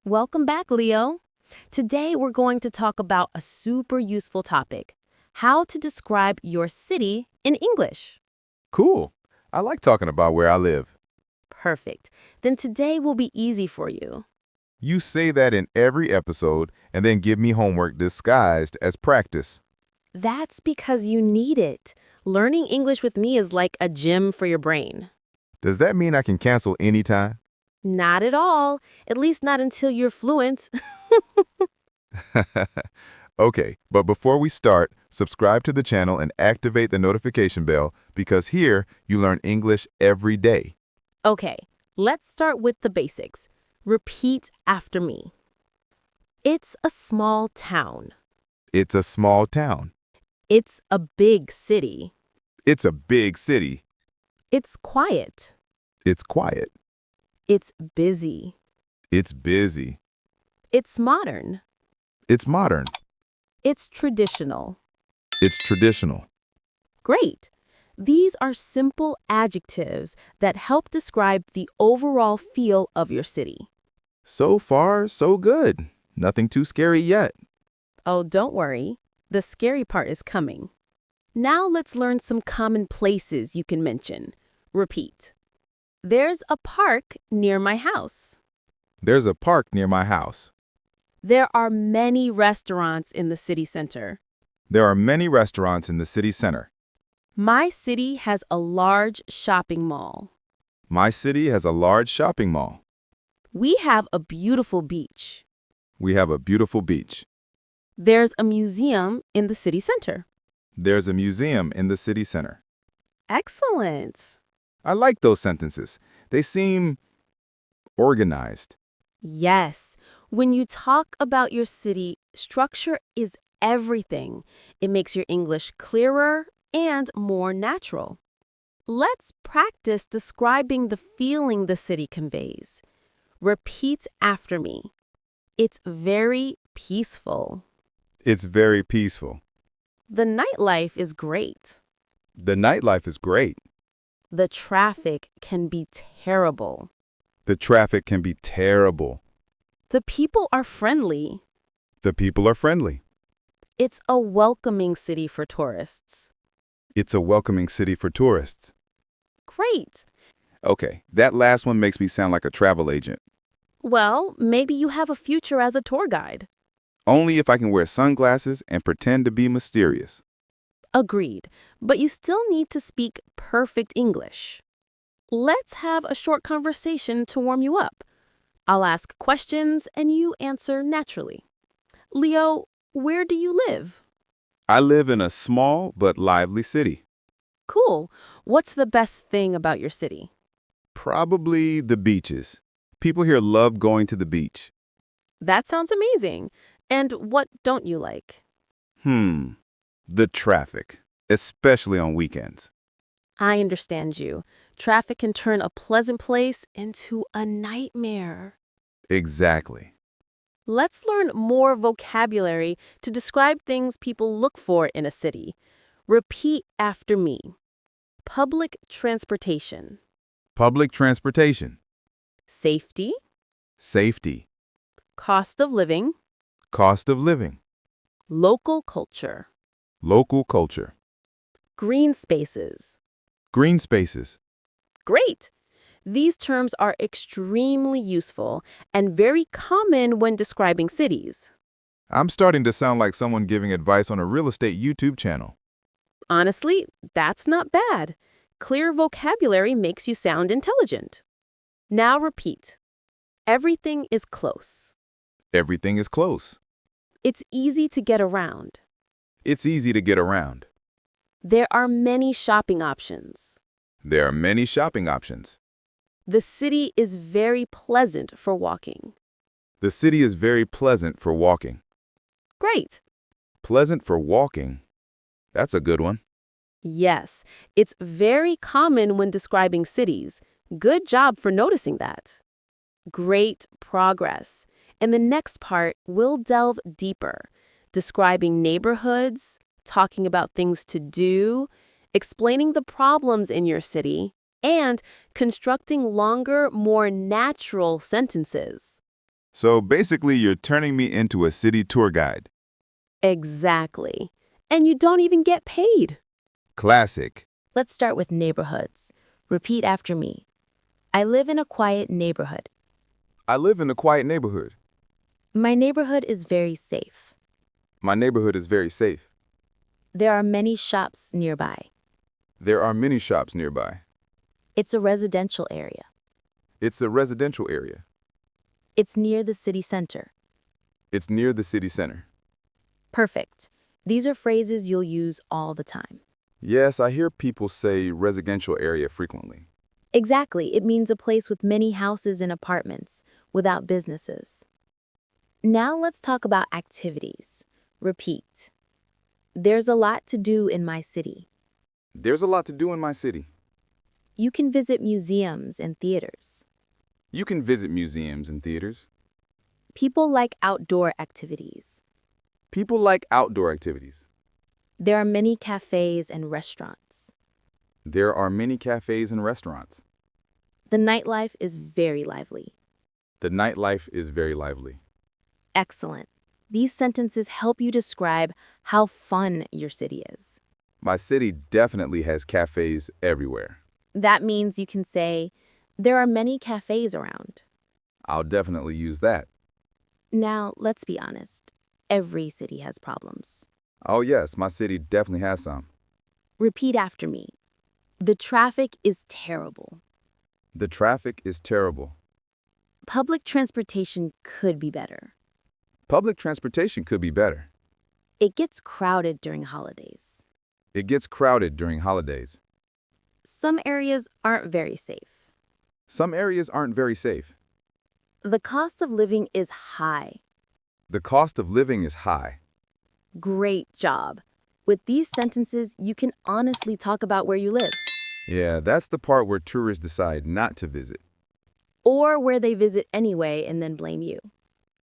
Welcome back, Leo. Today we're going to talk about a super useful topic: how to describe your city in English. Cool. I like talking about where I live. Perfect. Then today will be easy for you. You say that in every episode and then give me homework disguised as practice. That's because you need it. Learning English with me is like a gym for your brain. Does that mean I can cancel anytime? Not at all, at least not until you're fluent. Okay, but before we start, subscribe to the channel and activate the notification bell because here you learn English every day. Okay, let's start with the basics. Repeat after me. It's a small town. It's a small town. It's a big city. It's a big city. It's quiet. It's quiet. It's busy. It's busy. It's modern. It's modern. It's traditional. It's traditional. Great. These are simple adjectives that help describe the overall feel of your city. So far, so good. Nothing too scary yet. Oh, don't worry. The scary part is coming. Now let's learn some common places you can mention. Repeat. There's a park near my house. There's a park near my house. There are many restaurants in the city center. There are many restaurants in the city center. My city has a large shopping mall. My city has a large shopping mall. We have a beautiful beach. We have a beautiful beach. There's a museum in the city center. There's a museum in the city center. Excellent. I like those sentences. They seem organized. Yes, when you talk about your city, structure is everything. It makes your English clearer and more natural. Let's practice describing the feeling the city conveys. Repeat after me. It's very peaceful. It's very peaceful. The nightlife is great. The nightlife is great. The traffic can be terrible. The traffic can be terrible. The people are friendly. The people are friendly. It's a welcoming city for tourists. It's a welcoming city for tourists. Great. Okay, that last one makes me sound like a travel agent. Well, maybe you have a future as a tour guide. Only if I can wear sunglasses and pretend to be mysterious. Agreed, but you still need to speak perfect English. Let's have a short conversation to warm you up. I'll ask questions and you answer naturally. Leo, where do you live? I live in a small but lively city. Cool. What's the best thing about your city? Probably the beaches. People here love going to the beach. That sounds amazing. And what don't you like? The traffic, especially on weekends. I understand you. Traffic can turn a pleasant place into a nightmare. Exactly. Let's learn more vocabulary to describe things people look for in a city. Repeat after me. Public transportation. Public transportation. Safety. Safety. Cost of living. Cost of living. Local culture. Local culture. Green spaces. Green spaces. Great! These terms are extremely useful and very common when describing cities. I'm starting to sound like someone giving advice on a real estate YouTube channel. Honestly, that's not bad. Clear vocabulary makes you sound intelligent. Now repeat. Everything is close. Everything is close. It's easy to get around. It's easy to get around. There are many shopping options. There are many shopping options. The city is very pleasant for walking. The city is very pleasant for walking. Great. Pleasant for walking. That's a good one. Yes, it's very common when describing cities. Good job for noticing that. Great progress. In the next part, we'll delve deeper, describing neighborhoods, talking about things to do, explaining the problems in your city, and constructing longer, more natural sentences. So basically, you're turning me into a city tour guide. Exactly. And you don't even get paid. Classic. Let's start with neighborhoods. Repeat after me. I live in a quiet neighborhood. I live in a quiet neighborhood. My neighborhood is very safe. My neighborhood is very safe. There are many shops nearby. There are many shops nearby. It's a residential area. It's a residential area. It's near the city center. It's near the city center. Perfect. These are phrases you'll use all the time. Yes, I hear people say residential area frequently. Exactly. It means a place with many houses and apartments, without businesses. Now let's talk about activities. Repeat. There's a lot to do in my city. There's a lot to do in my city. You can visit museums and theaters. You can visit museums and theaters. People like outdoor activities. People like outdoor activities. There are many cafes and restaurants. There are many cafes and restaurants. The nightlife is very lively. The nightlife is very lively. Excellent. These sentences help you describe how fun your city is. My city definitely has cafes everywhere. That means you can say, there are many cafes around. I'll definitely use that. Now, let's be honest. Every city has problems. Oh yes, my city definitely has some. Repeat after me. The traffic is terrible. The traffic is terrible. Public transportation could be better. Public transportation could be better. It gets crowded during holidays. It gets crowded during holidays. Some areas aren't very safe. Some areas aren't very safe. The cost of living is high. The cost of living is high. Great job. With these sentences, you can honestly talk about where you live. Yeah, that's the part where tourists decide not to visit. Or where they visit anyway and then blame you.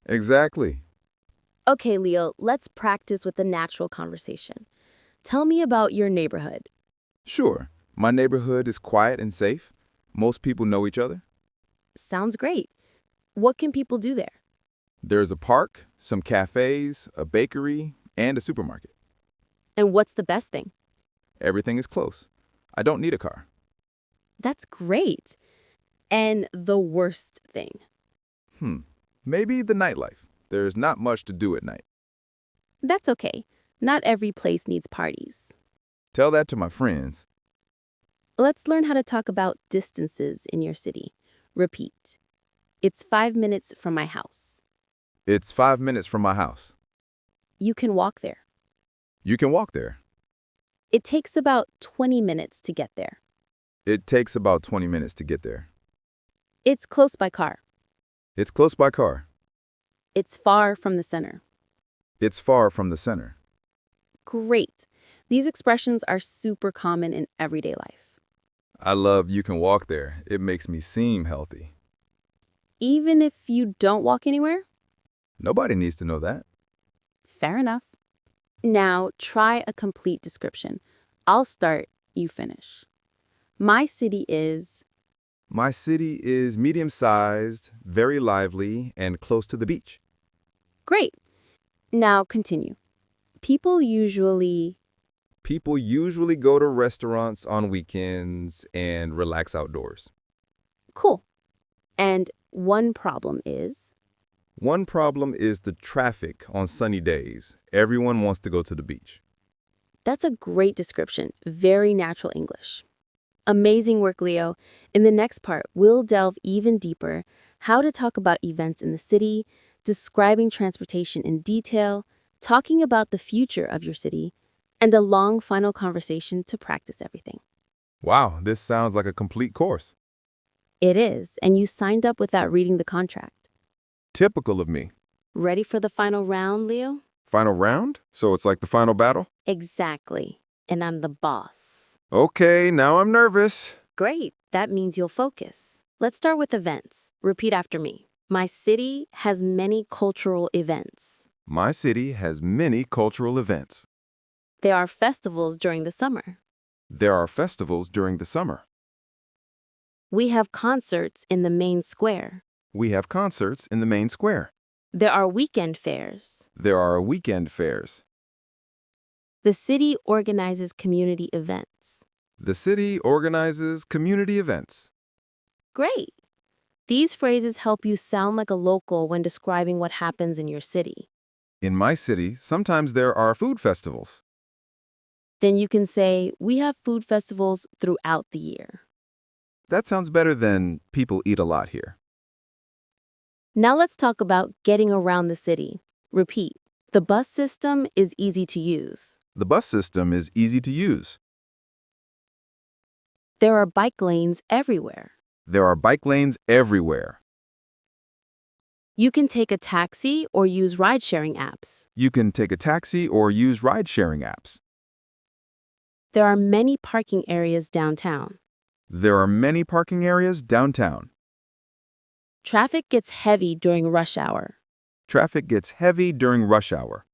Exactly. Okay, Leo, let's practice with the natural conversation. Tell me about your neighborhood. Sure, my neighborhood is quiet and safe. Most people know each other. Sounds great. What can people do there? There's a park, some cafes, a bakery, and a supermarket. And what's the best thing? Everything is close. I don't need a car. That's great. And the worst thing? Maybe the nightlife. There's not much to do at night. That's okay. Not every place needs parties. Tell that to my friends. Let's learn how to talk about distances in your city. Repeat. It's 5 minutes from my house. It's 5 minutes from my house. You can walk there. You can walk there. It takes about 20 minutes to get there. It takes about 20 minutes to get there. It's close by car. It's close by car. It's far from the center. It's far from the center. Great. These expressions are super common in everyday life. I love you can walk there. It makes me seem healthy. Even if you don't walk anywhere? Nobody needs to know that. Fair enough. Now, try a complete description. I'll start, you finish. My city is... My city is medium-sized, very lively, and close to the beach. Great. Now, continue. People usually... People usually go to restaurants on weekends and relax outdoors. Cool. And one problem is... One problem is the traffic on sunny days. Everyone wants to go to the beach. That's a great description. Very natural English. Amazing work, Leo. In the next part, we'll delve even deeper, how to talk about events in the city, describing transportation in detail, talking about the future of your city, and a long final conversation to practice everything. Wow, this sounds like a complete course. It is, and you signed up without reading the contract. Typical of me. Ready for the final round, Leo? Final round? So it's like the final battle? Exactly. And I'm the boss. Okay, now I'm nervous. Great. That means you'll focus. Let's start with events. Repeat after me. My city has many cultural events. My city has many cultural events. There are festivals during the summer. There are festivals during the summer. We have concerts in the main square. We have concerts in the main square. There are weekend fairs. There are weekend fairs. The city organizes community events. The city organizes community events. Great! These phrases help you sound like a local when describing what happens in your city. In my city, sometimes there are food festivals. Then you can say, we have food festivals throughout the year. That sounds better than people eat a lot here. Now let's talk about getting around the city. Repeat. The bus system is easy to use. The bus system is easy to use. There are bike lanes everywhere. There are bike lanes everywhere. You can take a taxi or use ride-sharing apps. You can take a taxi or use ride-sharing apps. There are many parking areas downtown. There are many parking areas downtown. Traffic gets heavy during rush hour. Traffic gets heavy during rush hour.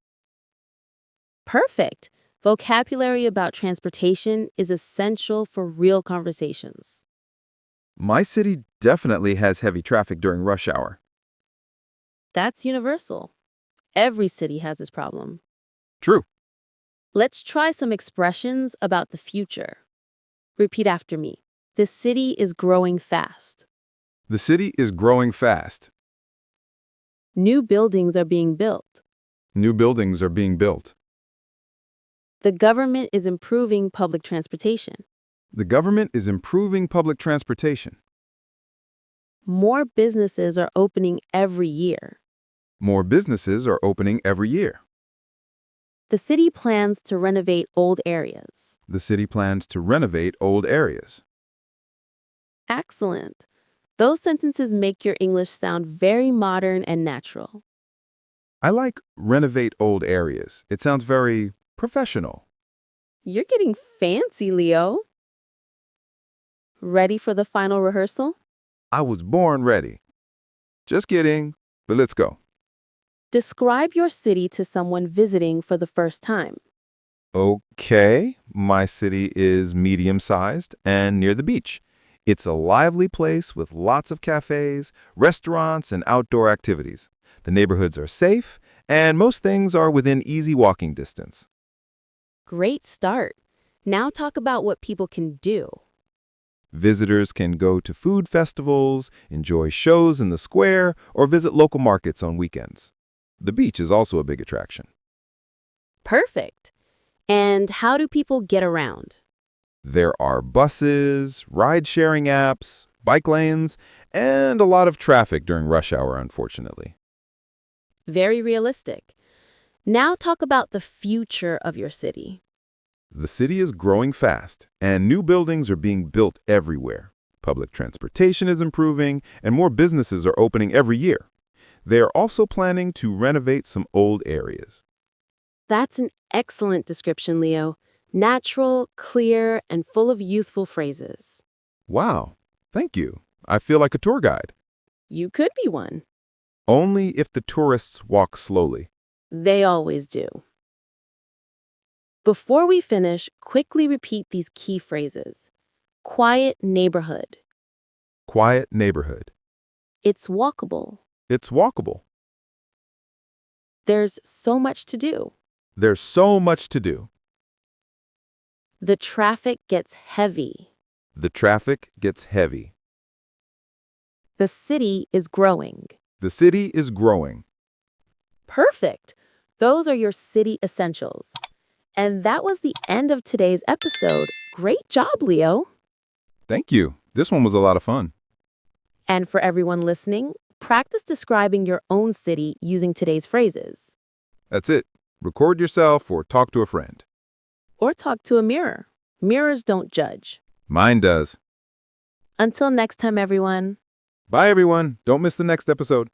Perfect! Vocabulary about transportation is essential for real conversations. My city definitely has heavy traffic during rush hour. That's universal. Every city has this problem. True. Let's try some expressions about the future. Repeat after me. The city is growing fast. The city is growing fast. New buildings are being built. New buildings are being built. The government is improving public transportation. The government is improving public transportation. More businesses are opening every year. More businesses are opening every year. The city plans to renovate old areas. The city plans to renovate old areas. Excellent. Those sentences make your English sound very modern and natural. I like renovate old areas. It sounds very professional. You're getting fancy, Leo. Ready for the final rehearsal? I was born ready. Just kidding, but let's go. Describe your city to someone visiting for the first time. Okay, my city is medium-sized and near the beach. It's a lively place with lots of cafes, restaurants, and outdoor activities. The neighborhoods are safe, and most things are within easy walking distance. Great start. Now talk about what people can do. Visitors can go to food festivals, enjoy shows in the square, or visit local markets on weekends. The beach is also a big attraction. Perfect. And how do people get around? There are buses, ride-sharing apps, bike lanes, and a lot of traffic during rush hour, unfortunately. Very realistic. Now talk about the future of your city. The city is growing fast, and new buildings are being built everywhere. Public transportation is improving, and more businesses are opening every year. They are also planning to renovate some old areas. That's an excellent description, Leo. Natural, clear, and full of useful phrases. Wow, thank you. I feel like a tour guide. You could be one. Only if the tourists walk slowly. They always do. Before we finish, quickly repeat these key phrases. Quiet neighborhood. Quiet neighborhood. It's walkable. It's walkable. There's so much to do. There's so much to do. The traffic gets heavy. The traffic gets heavy. The city is growing. The city is growing. Perfect. Those are your city essentials. And that was the end of today's episode. Great job, Leo. Thank you. This one was a lot of fun. And for everyone listening, practice describing your own city using today's phrases. That's it. Record yourself or talk to a friend. Or talk to a mirror. Mirrors don't judge. Mine does. Until next time, everyone. Bye, everyone. Don't miss the next episode.